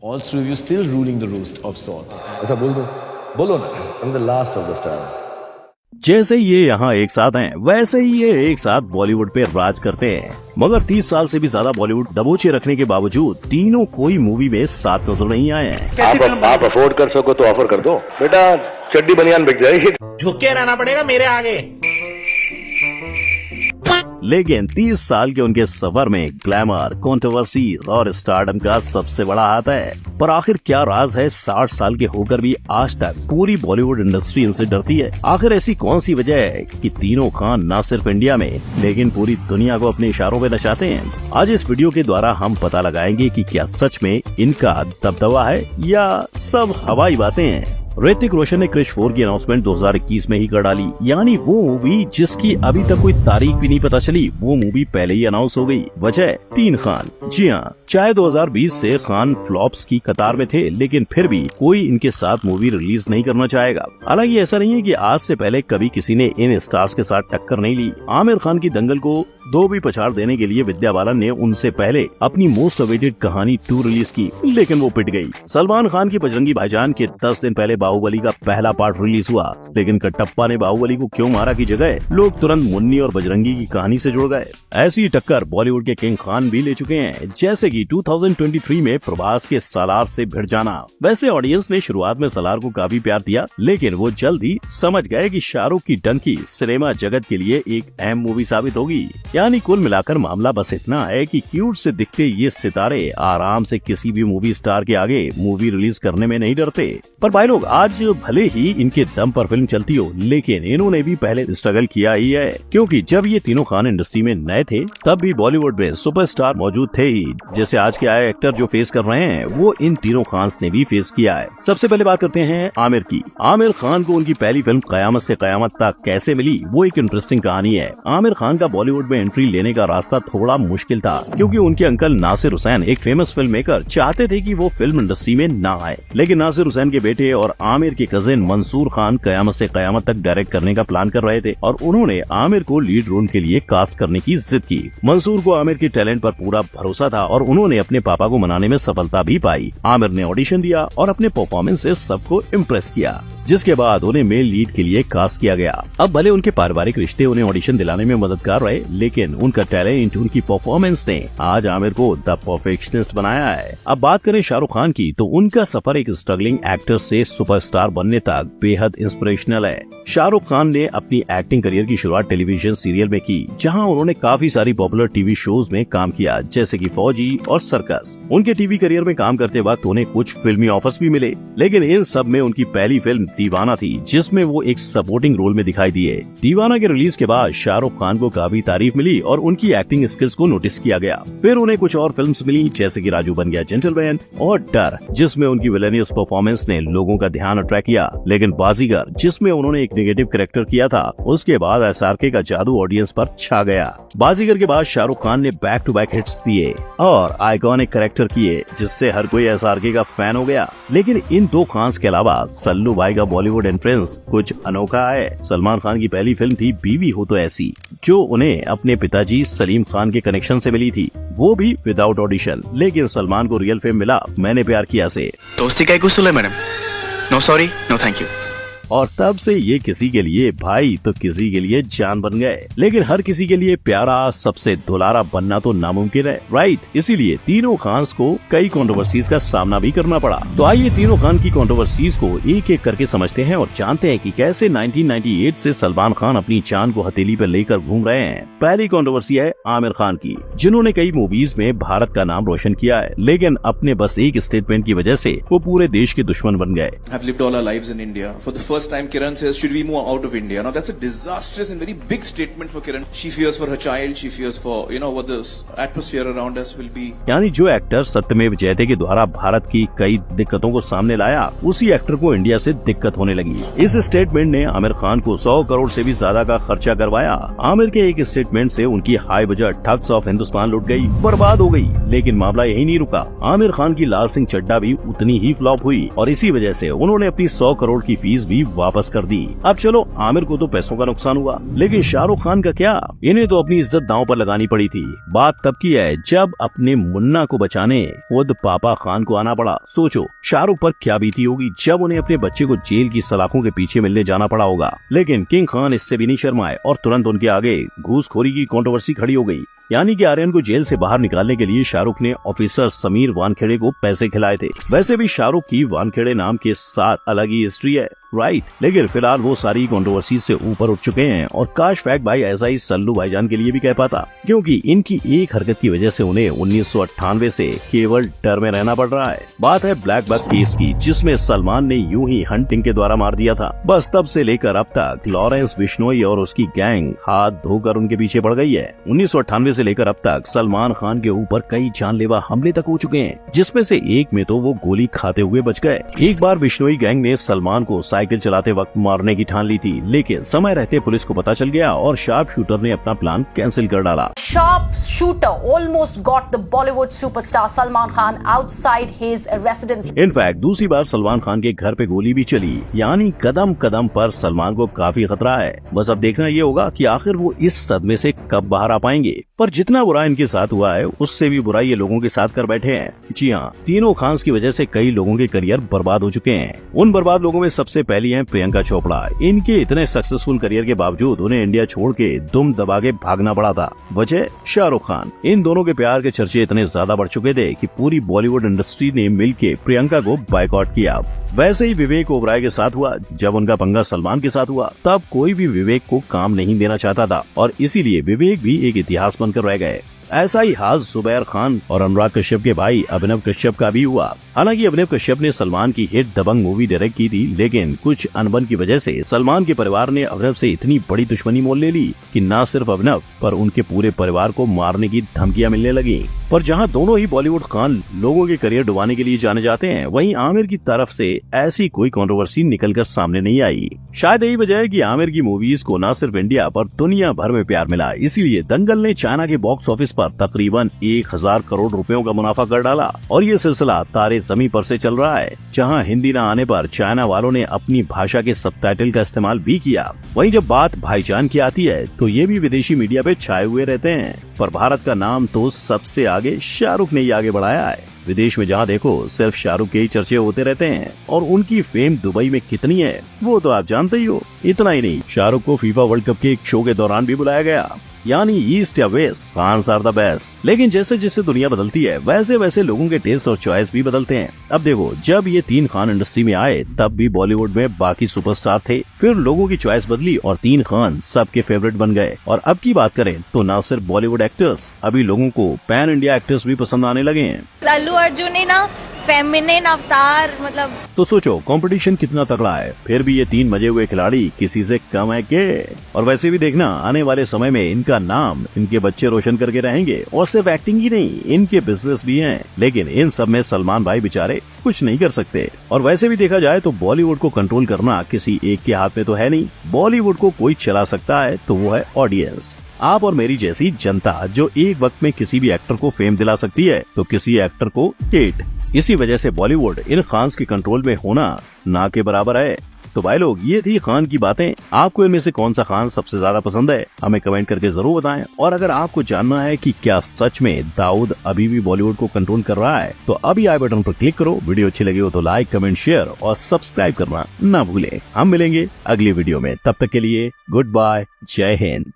All through you still ruling the roost of sorts. ऐसा बोलो ना, I'm the last of the stars. जैसे ये यहाँ एक साथ हैं, वैसे ही ये एक साथ बॉलीवुड पे राज करते हैं। मगर 30 साल से भी ज्यादा बॉलीवुड दबोचे रखने के बावजूद तीनों कोई मूवी में साथ नजर नहीं आए हैं। आप अफोर्ड कर सको तो ऑफर कर दो, बेटा चड्डी बनियान बिक जाएगी। झुक के रहना पड़ेगा मेरे आगे। लेकिन 30 साल के उनके सफर में ग्लैमर, कंट्रोवर्सी और स्टारडम का सबसे बड़ा हाथ है। पर आखिर क्या राज है 60 साल के होकर भी आज तक पूरी बॉलीवुड इंडस्ट्री इनसे डरती है? आखिर ऐसी कौन सी वजह है कि तीनों खान न सिर्फ इंडिया में लेकिन पूरी दुनिया को अपने इशारों में नचाते हैं? आज इस वीडियो के द्वारा हम पता लगाएंगे कि क्या सच में इनका दबदबा है या सब हवाई बातें हैं। ऋतिक रोशन ने क्रिश 4 की अनाउंसमेंट 2021 में ही कर डाली, यानी वो मूवी जिसकी अभी तक कोई तारीख भी नहीं पता चली, वो मूवी पहले ही अनाउंस हो गई। वजह 3 खान। जी हाँ, चाहे 2020 से खान फ्लॉप्स की कतार में थे, लेकिन फिर भी कोई इनके साथ मूवी रिलीज नहीं करना चाहेगा। हालांकि ऐसा नहीं है कि आज से पहले कभी किसी ने इन स्टार्स के साथ टक्कर नहीं ली। आमिर खान की दंगल को 2 भी पछाड़ देने के लिए विद्या बालन ने उनसे पहले अपनी मोस्ट अवेटेड कहानी 2 रिलीज की, लेकिन वो पिट गई। सलमान खान की बजरंगी भाईजान के 10 दिन पहले बाहुबली का पहला पार्ट रिलीज हुआ, लेकिन कटप्पा ने बाहुबली को क्यों मारा की जगह लोग तुरंत मुन्नी और बजरंगी की कहानी से जुड़ गए। ऐसी टक्कर बॉलीवुड के किंग खान भी ले चुके हैं, जैसे कि 2023 में प्रभास के सालार से भिड़ जाना। वैसे ऑडियंस ने शुरुआत में सालार को काफी प्यार दिया, लेकिन वो जल्द ही समझ गए कि शाहरुख की डंकी सिनेमा जगत के लिए एक अहम मूवी साबित होगी। यानी कुल मिलाकर मामला बस इतना है कि क्यूट से दिखते ये सितारे आराम से किसी भी मूवी स्टार के आगे मूवी रिलीज करने में नहीं डरते। पर भाई लोग, आज भले ही इनके दम पर फिल्म चलती हो, लेकिन इन्होंने भी पहले स्ट्रगल किया ही है, क्योंकि जब ये तीनों खान इंडस्ट्री में नए थे तब भी बॉलीवुड में सुपरस्टार मौजूद थे ही। जैसे आज के आए एक्टर जो फेस कर रहे हैं वो इन तीनों खान ने भी फेस किया है। सबसे पहले बात करते हैं आमिर की। आमिर खान को उनकी पहली फिल्म कयामत से कयामत तक कैसे मिली, वो एक इंटरेस्टिंग कहानी है। आमिर खान का बॉलीवुड में एंट्री लेने का रास्ता थोड़ा मुश्किल था, क्योंकि उनके अंकल नासिर हुसैन एक फेमस फिल्म मेकर चाहते थे कि वो फिल्म इंडस्ट्री में ना आए, लेकिन नासिर हुसैन के बेटे और आमिर के कजिन मंसूर खान कयामत से कयामत तक डायरेक्ट करने का प्लान कर रहे थे और उन्होंने आमिर को लीड रोल के लिए कास्ट करने की जिद की। मंसूर को आमिर के टैलेंट पर पूरा भरोसा था और उन्होंने अपने पापा को मनाने में सफलता भी पाई। आमिर ने ऑडिशन दिया और अपने परफॉर्मेंस से सबको इम्प्रेस किया, जिसके बाद उन्हें मेल लीड के लिए कास्ट किया गया। अब भले उनके पारिवारिक रिश्ते उन्हें ऑडिशन दिलाने में मददगार रहे, लेकिन उनका टैलेंट, उनकी परफॉर्मेंस ने आज आमिर को द परफेक्शनिस्ट बनाया है। अब बात करें शाहरुख खान की, तो उनका सफर एक स्ट्रगलिंग एक्टर से सुपरस्टार बनने तक बेहद इंस्पिरेशनल है। शाहरुख खान ने अपनी एक्टिंग करियर की शुरुआत टेलीविजन सीरियल में की, जहां उन्होंने काफी सारी पॉपुलर टीवी शोज में काम किया, जैसे कि फौजी और सर्कस। उनके टीवी करियर में काम करते वक्त उन्हें कुछ फिल्मी ऑफर्स भी मिले, लेकिन इन सब में उनकी पहली फिल्म दीवाना थी, जिसमें वो एक सपोर्टिंग रोल में दिखाई दिए। दीवाना के रिलीज के बाद शाहरुख खान को काफी तारीफ मिली और उनकी एक्टिंग स्किल्स को नोटिस किया गया। फिर उन्हें कुछ और फिल्म्स मिली, जैसे कि राजू बन गया जेंटलमैन और डर, जिसमें उनकी विलेनियस परफॉर्मेंस ने लोगों का ध्यान अट्रैक्ट किया। लेकिन बाजीगर, जिसमें उन्होंने एक नेगेटिव कैरेक्टर किया था, उसके बाद एसआरके का जादू ऑडियंस पर छा गया। बाजीगर के बाद शाहरुख खान ने बैक टू बैक हिट्स दिए और आइकॉनिक कैरेक्टर किए, जिससे हर कोई एसआरके का फैन हो गया। लेकिन इन 2 खान के अलावा सल्लू भाई का बॉलीवुड एंट्रेंस कुछ अनोखा है। सलमान खान की पहली फिल्म थी बीवी हो तो ऐसी, जो उन्हें अपने पिताजी सलीम खान के कनेक्शन से मिली थी, वो भी विदाउट ऑडिशन। लेकिन सलमान को रियल फेम मिला मैंने प्यार किया से। दोस्ती का कुछ madam, no sorry no thank you. और तब से ये किसी के लिए भाई तो किसी के लिए जान बन गए। लेकिन हर किसी के लिए प्यारा, सबसे दुलारा बनना तो नामुमकिन है, राइट? इसीलिए तीनों खान को कई कंट्रोवर्सीज का सामना भी करना पड़ा। तो आइए तीनों खान की कंट्रोवर्सीज को एक एक करके समझते हैं और जानते हैं कि कैसे 1998 से सलमान खान अपनी जान को हथेली पर लेकर घूम रहे हैं। पहली कंट्रोवर्सी है आमिर खान की, जिन्होंने कई मूवीज में भारत का नाम रोशन किया है, लेकिन अपने बस एक स्टेटमेंट की वजह से वो पूरे देश के दुश्मन बन गए। First time Kiran says, should we move out of India? Now that's a disastrous and very big statement for Kiran. She fears for her child, she fears for, what the atmosphere around us will be. यानी जो actor सत्यमेव जयते के द्वारा भारत की कई दिक्कतों को सामने लाया, उसी एक्टर को इंडिया से दिक्कत होने लगी। इस स्टेटमेंट ने आमिर खान को 100 करोड़ से भी ज्यादा का खर्चा करवाया। आमिर के एक स्टेटमेंट से उनकी high budget thugs of Hindustan लुट गई, बर्बाद हो गई। लेकिन मामला यही नहीं रुका, आमिर खान की लाल सिंह चड्ढा भी उतनी ही फ्लॉप हुई और इसी वजह से उन्होंने अपनी 100 करोड़ की फीस भी वापस कर दी। अब चलो, आमिर को तो पैसों का नुकसान हुआ, लेकिन शाहरुख खान का क्या? इन्हें तो अपनी इज्जत दांव पर लगानी पड़ी थी। बात तब की है जब अपने मुन्ना को बचाने खुद पापा खान को आना पड़ा। सोचो शाहरुख पर क्या बीती होगी जब उन्हें अपने बच्चे को जेल की सलाखों के पीछे मिलने जाना पड़ा होगा। लेकिन किंग खान इससे भी नहीं शर्माए और तुरंत उनके आगे घूसखोरी की कंट्रोवर्सी खड़ी हो गई। यानी कि आर्यन को जेल से बाहर निकालने के लिए शाहरुख ने ऑफिसर समीर वानखेड़े को पैसे खिलाए थे। वैसे भी शाहरुख की वानखेड़े नाम के साथ अलग ही हिस्ट्री है, राइट? लेकिन फिलहाल वो सारी कंट्रोवर्सी से ऊपर उठ चुके हैं और काश फैक्ट भाई ऐसा ही सल्लू भाईजान के लिए भी कह पाता, क्योंकि इनकी एक हरकत की वजह से उन्हें 1998 से केवल डर में रहना पड़ रहा है। बात है ब्लैक बक केस की, जिसमें सलमान ने यूं ही हंटिंग के द्वारा मार दिया था। बस तब से लेकर अब तक लॉरेंस बिश्नोई और उसकी गैंग हाथ धोकर उनके पीछे पड़ गई है। 1998 से लेकर अब तक सलमान खान के ऊपर कई जानलेवा हमले तक हो चुके हैं, जिसमें से एक में तो वो गोली खाते हुए बच गए। एक बार बिश्नोई गैंग ने सलमान को साइकिल चलाते वक्त मारने की ठान ली थी, लेकिन समय रहते पुलिस को पता चल गया और शार्प शूटर ने अपना प्लान कैंसिल कर डाला। Sharp shooter almost got the Bollywood superstar Salman Khan outside his residence. In fact दूसरी बार सलमान खान के घर पे गोली भी चली, यानी कदम कदम पर सलमान को काफी खतरा है। बस अब देखना ये होगा कि आखिर वो इस सदमे से कब बाहर आ पाएंगे। पर जितना बुरा इनके साथ हुआ है, उससे भी बुरा ये लोगों के साथ कर बैठे हैं। जी हाँ, तीनों खान्स की वजह से कई लोगों के करियर बर्बाद हो चुके हैं। उन बर्बाद लोगों में सबसे पहली है प्रियंका चोपड़ा। इनके इतने सक्सेसफुल करियर के बावजूद उन्हें इंडिया छोड़ के दुम दबा के भागना पड़ा था। वजह शाहरुख खान। इन दोनों के प्यार के चर्चे इतने ज्यादा बढ़ चुके थे कि पूरी बॉलीवुड इंडस्ट्री ने मिलके प्रियंका को बायकॉट किया। वैसे ही विवेक ओबराय के साथ हुआ। जब उनका पंगा सलमान के साथ हुआ, तब कोई भी विवेक को काम नहीं देना चाहता था और इसीलिए विवेक भी एक इतिहास बनकर रह गए। ऐसा ही हाल जुबैर खान और अनुराग कश्यप के भाई अभिनव कश्यप का भी हुआ। हालांकि अभिनव कश्यप ने सलमान की हिट दबंग मूवी डायरेक्ट की थी, लेकिन कुछ अनबन की वजह से सलमान के परिवार ने अभिनव से इतनी बड़ी दुश्मनी मोल ले ली कि न सिर्फ अभिनव पर उनके पूरे परिवार को मारने की धमकियां मिलने लगी। पर जहां दोनों ही बॉलीवुड खान लोगों के करियर डुबाने के लिए जाने जाते हैं, वहीं आमिर की तरफ से ऐसी कोई कंट्रोवर्सी निकलकर सामने नहीं आई। शायद यही वजह है कि आमिर की मूवीज को न सिर्फ इंडिया पर दुनिया भर में प्यार मिला। इसीलिए दंगल ने चाइना के बॉक्स ऑफिस पर तकरीबन 1000 करोड़ रुपयों का मुनाफा कर डाला और ये सिलसिला तारे ज़मीं पर से चल रहा है, जहां हिंदी न आने पर चाइना वालों ने अपनी भाषा के सबटाइटल का इस्तेमाल भी किया। वहीं जब बात भाईजान की आती है, तो ये भी विदेशी मीडिया पे छाए हुए रहते हैं, पर भारत का नाम तो सबसे आगे शाहरुख ने ही आगे बढ़ाया है। विदेश में जहाँ देखो सिर्फ शाहरुख के ही चर्चे होते रहते हैं और उनकी फेम दुबई में कितनी है वो तो आप जानते ही हो। इतना ही नहीं, शाहरुख को फीफा वर्ल्ड कप के एक शो के दौरान भी बुलाया गया। यानी ईस्ट या west, Khans are the best. लेकिन जैसे जैसे दुनिया बदलती है, वैसे वैसे लोगों के टेस्ट और चॉइस भी बदलते हैं। अब देखो, जब ये तीन खान इंडस्ट्री में आए तब भी बॉलीवुड में बाकी सुपरस्टार थे, फिर लोगों की चॉइस बदली और तीन खान सबके फेवरेट बन गए। और अब की बात करें तो न सिर्फ बॉलीवुड एक्टर्स, अभी लोगों को पैन इंडिया एक्टर्स भी पसंद आने लगे हैं। अल्लू अर्जुन ने ना फेमिनिन अवतार मतलब तो सोचो कंपटीशन कितना तगड़ा है, फिर भी ये तीन मजे हुए खिलाड़ी किसी से कम है के। और वैसे भी देखना, आने वाले समय में इनका नाम इनके बच्चे रोशन करके रहेंगे और सिर्फ एक्टिंग ही नहीं, इनके बिजनेस भी हैं। लेकिन इन सब में सलमान भाई बेचारे कुछ नहीं कर सकते। और वैसे भी देखा जाए तो बॉलीवुड को कंट्रोल करना किसी एक के हाथ में तो है नहीं। बॉलीवुड को कोई चला सकता है तो वो है ऑडियंस, आप और मेरी जैसी जनता, जो एक वक्त में किसी भी एक्टर को फेम दिला सकती है तो किसी एक्टर को हेट। इसी वजह से बॉलीवुड इन खान्स के कंट्रोल में होना ना के बराबर है। तो भाई लोग, ये थी खान की बातें। आपको इनमें से कौन सा खान सबसे ज्यादा पसंद है, हमें कमेंट करके जरूर बताएं। और अगर आपको जानना है कि क्या सच में दाऊद अभी भी बॉलीवुड को कंट्रोल कर रहा है, तो अभी आई बटन पर क्लिक करो। वीडियो अच्छी लगी हो तो लाइक, कमेंट, शेयर और सब्सक्राइब करना ना भूलें। हम मिलेंगे अगली वीडियो में, तब तक के लिए गुड बाय, जय हिंद।